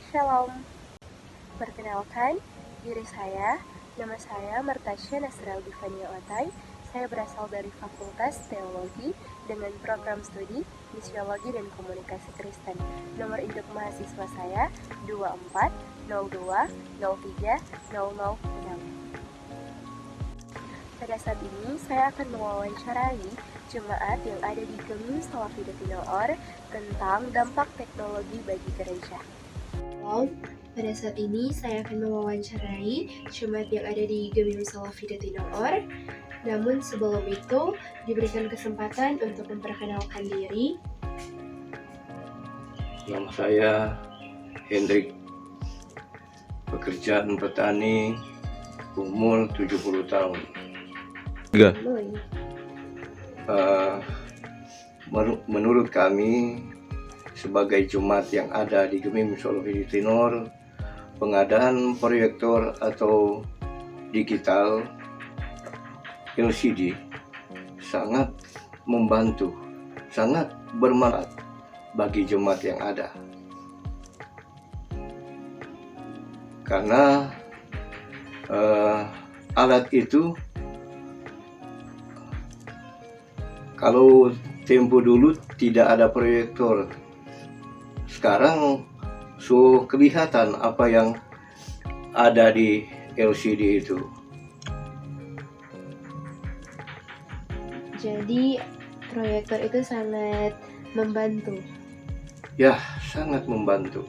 Shalom. Perkenalkan, nama saya Martasya Nasral Divania Otai. Saya berasal dari Fakultas Teologi dengan program studi Misiologi dan Komunikasi Kristen. Nomor induk mahasiswa saya 2402030006. Pada saat ini, saya akan mewawancarai jemaat yang ada di Gemim Salafi.org tentang dampak teknologi bagi gereja. Pada saat ini, saya akan mewawancarai jemaat yang ada di Gemim Salafi.org. Namun sebelum itu, diberikan kesempatan untuk memperkenalkan diri. Nama saya Hendrik, pekerjaan petani, umur 70 tahun. Menurut kami sebagai jemaat yang ada di Gemim Salafi.org, pengadaan proyektor atau digital LCD sangat membantu, sangat bermanfaat bagi jemaat yang ada. Karena alat itu kalau tempo dulu tidak ada proyektor, sekarang kelihatan apa yang ada di LCD itu. Jadi proyektor itu sangat membantu. Ya, sangat membantu.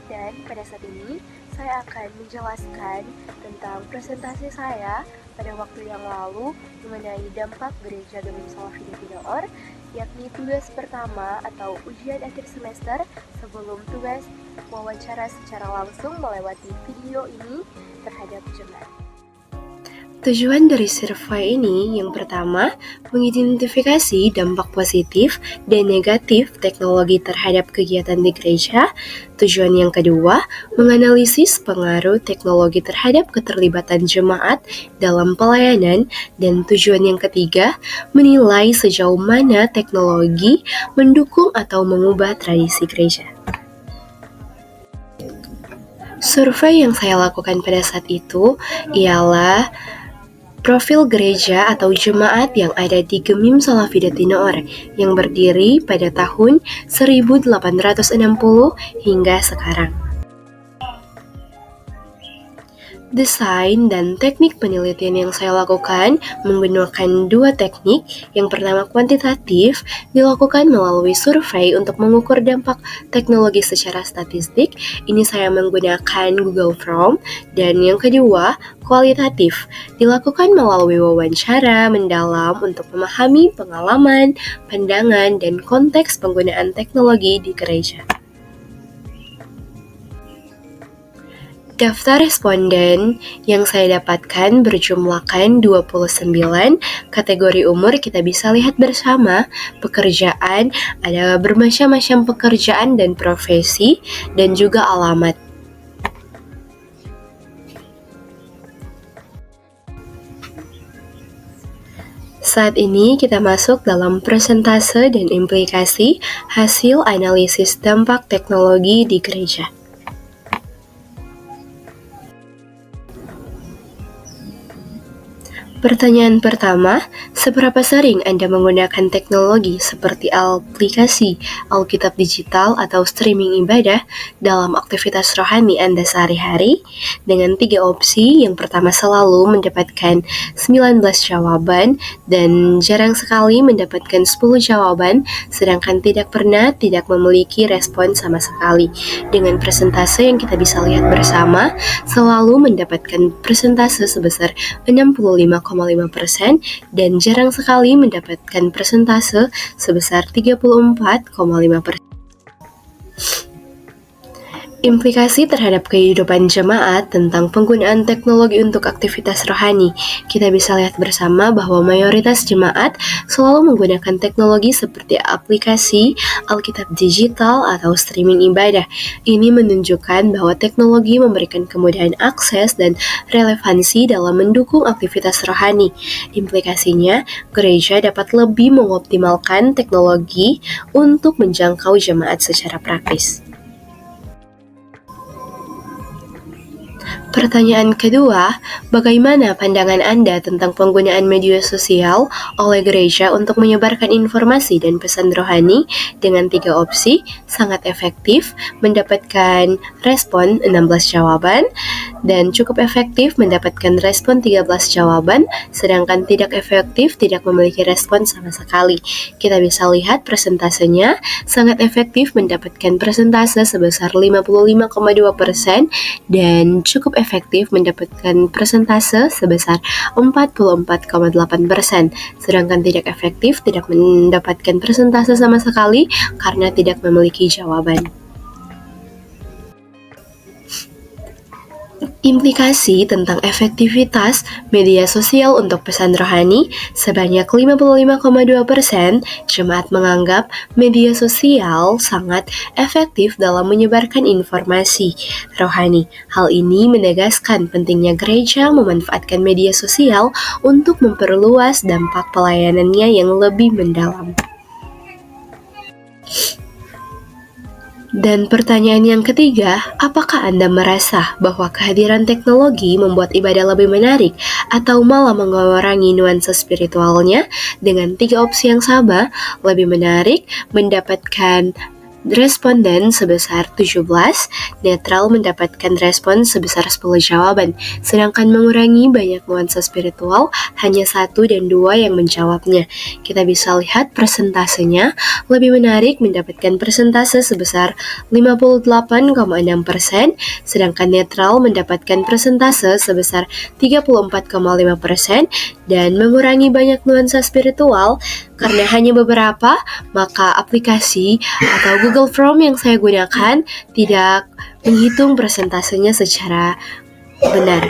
Dan pada saat ini saya akan menjelaskan tentang presentasi saya pada waktu yang lalu mengenai dampak gereja Gemim Salafi.org, yakni tugas pertama atau ujian akhir semester sebelum tugas wawancara secara langsung melewati video ini terhadap jemaat. Tujuan dari survei ini yang pertama, mengidentifikasi dampak positif dan negatif teknologi terhadap kegiatan di gereja. Tujuan yang kedua, menganalisis pengaruh teknologi terhadap keterlibatan jemaat dalam pelayanan. Dan tujuan yang ketiga, menilai sejauh mana teknologi mendukung atau mengubah tradisi gereja. Survei yang saya lakukan pada saat itu ialah profil gereja atau jemaat yang ada di Gemim Salafi.org yang berdiri pada tahun 1860 hingga sekarang. Desain dan teknik penelitian yang saya lakukan menggunakan dua teknik. Yang pertama, kuantitatif, dilakukan melalui survei untuk mengukur dampak teknologi secara statistik. Ini saya menggunakan Google Form. Dan yang kedua, kualitatif, dilakukan melalui wawancara mendalam untuk memahami pengalaman, pandangan, dan konteks penggunaan teknologi di gereja. Daftar responden yang saya dapatkan berjumlahkan 29. Kategori umur kita bisa lihat bersama. Pekerjaan, ada bermacam-macam pekerjaan dan profesi, dan juga alamat. Saat ini kita masuk dalam persentase dan implikasi hasil analisis dampak teknologi di gereja. Pertanyaan pertama, seberapa sering Anda menggunakan teknologi seperti aplikasi Alkitab digital atau streaming ibadah dalam aktivitas rohani Anda sehari-hari? Dengan 3 opsi, yang pertama selalu mendapatkan 19 jawaban dan jarang sekali mendapatkan 10 jawaban, sedangkan tidak pernah tidak memiliki respon sama sekali. Dengan persentase yang kita bisa lihat bersama, selalu mendapatkan persentase sebesar 65,5% dan jarang sekali mendapatkan persentase sebesar 34,5%. Implikasi terhadap kehidupan jemaat tentang penggunaan teknologi untuk aktivitas rohani. Kita bisa lihat bersama bahwa mayoritas jemaat selalu menggunakan teknologi seperti aplikasi Alkitab digital atau streaming ibadah. Ini menunjukkan bahwa teknologi memberikan kemudahan akses dan relevansi dalam mendukung aktivitas rohani. Implikasinya, gereja dapat lebih mengoptimalkan teknologi untuk menjangkau jemaat secara praktis. Pertanyaan kedua, bagaimana pandangan Anda tentang penggunaan media sosial oleh gereja untuk menyebarkan informasi dan pesan rohani dengan 3 opsi, sangat efektif, mendapatkan respon 16 jawaban, dan cukup efektif mendapatkan respon 13 jawaban, sedangkan tidak efektif tidak memiliki respon sama sekali. Kita bisa lihat presentasenya, sangat efektif mendapatkan persentase sebesar 55,2% dan cukup efektif mendapatkan persentase sebesar 44,8%, sedangkan tidak efektif tidak mendapatkan persentase sama sekali karena tidak memiliki jawaban. Implikasi tentang efektivitas media sosial untuk pesan rohani, sebanyak 55,2% jemaat menganggap media sosial sangat efektif dalam menyebarkan informasi rohani. Hal ini menegaskan pentingnya gereja memanfaatkan media sosial untuk memperluas dampak pelayanannya yang lebih mendalam. Dan pertanyaan yang ketiga, apakah Anda merasa bahwa kehadiran teknologi membuat ibadah lebih menarik atau malah mengurangi nuansa spiritualnya? Dengan 3 opsi yang sama, lebih menarik, mendapatkan responden sebesar 17, netral mendapatkan respon sebesar 10 jawaban, sedangkan mengurangi banyak nuansa spiritual hanya 1 dan 2 yang menjawabnya. Kita bisa lihat persentasenya, lebih menarik mendapatkan persentase sebesar 58,6%, sedangkan netral mendapatkan persentase sebesar 34,5%, dan mengurangi banyak nuansa spiritual karena hanya beberapa, maka aplikasi atau Google Form yang saya gunakan tidak menghitung persentasenya secara benar.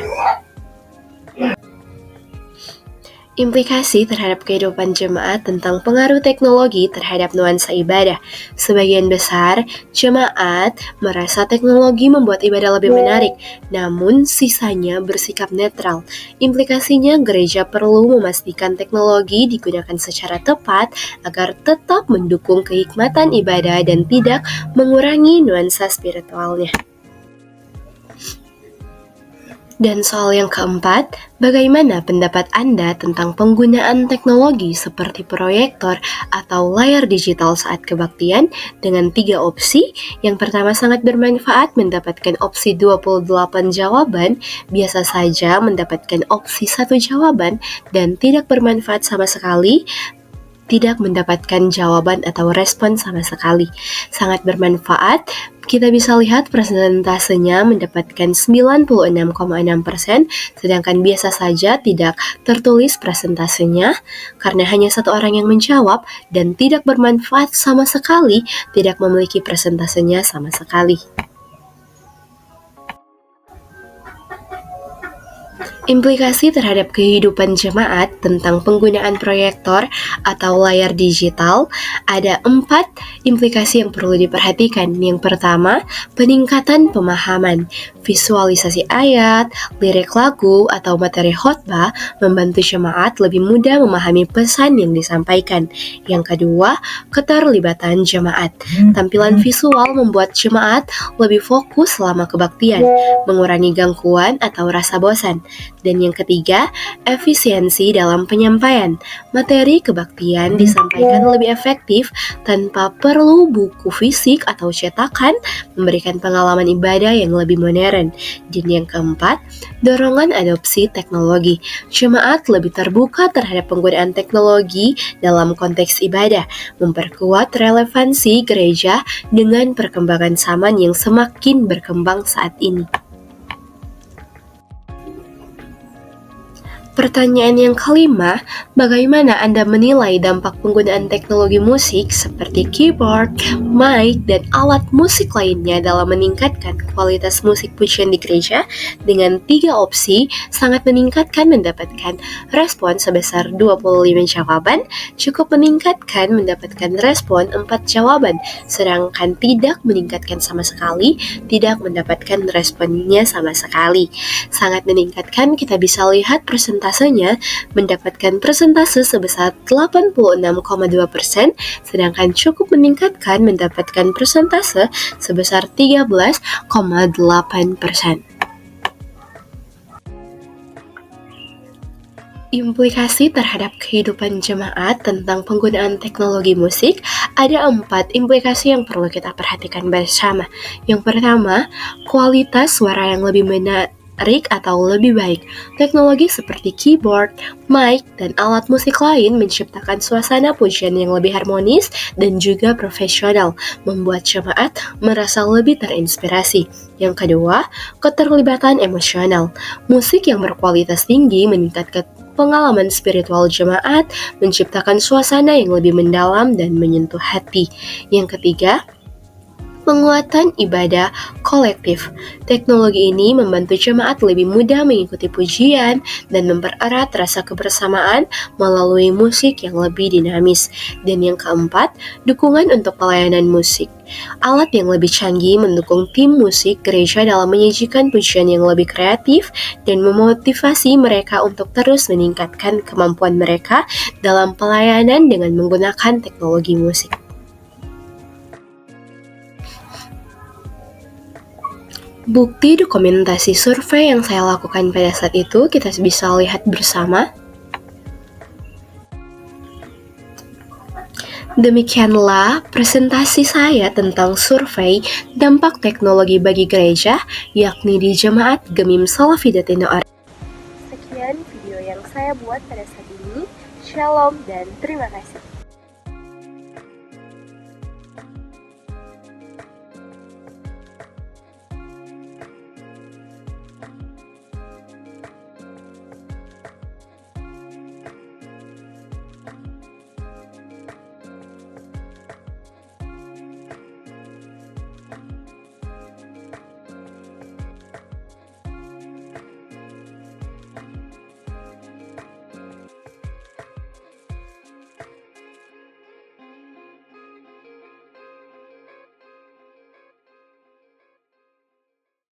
Implikasi terhadap kehidupan jemaat tentang pengaruh teknologi terhadap nuansa ibadah. Sebagian besar jemaat merasa teknologi membuat ibadah lebih menarik, namun sisanya bersikap netral. Implikasinya, gereja perlu memastikan teknologi digunakan secara tepat agar tetap mendukung kehikmatan ibadah dan tidak mengurangi nuansa spiritualnya. Dan soal yang keempat, bagaimana pendapat Anda tentang penggunaan teknologi seperti proyektor atau layar digital saat kebaktian dengan 3 opsi? Yang pertama, sangat bermanfaat, mendapatkan opsi 28 jawaban, biasa saja mendapatkan opsi 1 jawaban, dan tidak bermanfaat sama sekali, tidak mendapatkan jawaban atau respon sama sekali. Sangat bermanfaat, kita bisa lihat persentasenya mendapatkan 96,6%, sedangkan biasa saja tidak tertulis persentasenya karena hanya 1 orang yang menjawab, dan tidak bermanfaat sama sekali, tidak memiliki persentasenya sama sekali. Implikasi terhadap kehidupan jemaat tentang penggunaan proyektor atau layar digital, ada 4 implikasi yang perlu diperhatikan. Yang pertama, peningkatan pemahaman. Visualisasi ayat, lirik lagu, atau materi khotbah membantu jemaat lebih mudah memahami pesan yang disampaikan. Yang kedua, keterlibatan jemaat. Tampilan visual membuat jemaat lebih fokus selama kebaktian, mengurangi gangguan atau rasa bosan. Dan yang ketiga, efisiensi dalam penyampaian. Materi kebaktian disampaikan lebih efektif tanpa perlu buku fisik atau cetakan, memberikan pengalaman ibadah yang lebih modern. Dan yang keempat, dorongan adopsi teknologi. Jemaat lebih terbuka terhadap penggunaan teknologi dalam konteks ibadah, memperkuat relevansi gereja dengan perkembangan zaman yang semakin berkembang saat ini. Pertanyaan yang kelima, bagaimana Anda menilai dampak penggunaan teknologi musik seperti keyboard, mic, dan alat musik lainnya dalam meningkatkan kualitas musik pujian di gereja? Dengan 3 opsi, sangat meningkatkan, mendapatkan respon sebesar 25 jawaban, cukup meningkatkan, mendapatkan respon 4 jawaban, sedangkan tidak meningkatkan sama sekali, tidak mendapatkan responnya sama sekali. Sangat meningkatkan, kita bisa lihat persentasenya mendapatkan persentase sebesar 86,2%, sedangkan cukup meningkatkan mendapatkan persentase sebesar 13,8%. Implikasi terhadap kehidupan jemaat tentang penggunaan teknologi musik, ada 4 implikasi yang perlu kita perhatikan bersama. Yang pertama, kualitas suara yang lebih menarik atau lebih baik. Teknologi seperti keyboard, mic, dan alat musik lain menciptakan suasana pujian yang lebih harmonis dan juga profesional, membuat jemaat merasa lebih terinspirasi. Yang kedua, keterlibatan emosional. Musik yang berkualitas tinggi meningkatkan pengalaman spiritual jemaat, menciptakan suasana yang lebih mendalam dan menyentuh hati. Yang ketiga, penguatan ibadah kolektif. Teknologi ini membantu jemaat lebih mudah mengikuti pujian dan mempererat rasa kebersamaan melalui musik yang lebih dinamis. Dan yang keempat, dukungan untuk pelayanan musik. Alat yang lebih canggih mendukung tim musik gereja dalam menyajikan pujian yang lebih kreatif dan memotivasi mereka untuk terus meningkatkan kemampuan mereka dalam pelayanan dengan menggunakan teknologi musik. Bukti dokumentasi survei yang saya lakukan pada saat itu kita bisa lihat bersama. Demikianlah presentasi saya tentang survei dampak teknologi bagi gereja, yakni di Jemaat Gemim Salafi.org. Sekian video yang saya buat pada saat ini. Shalom dan terima kasih.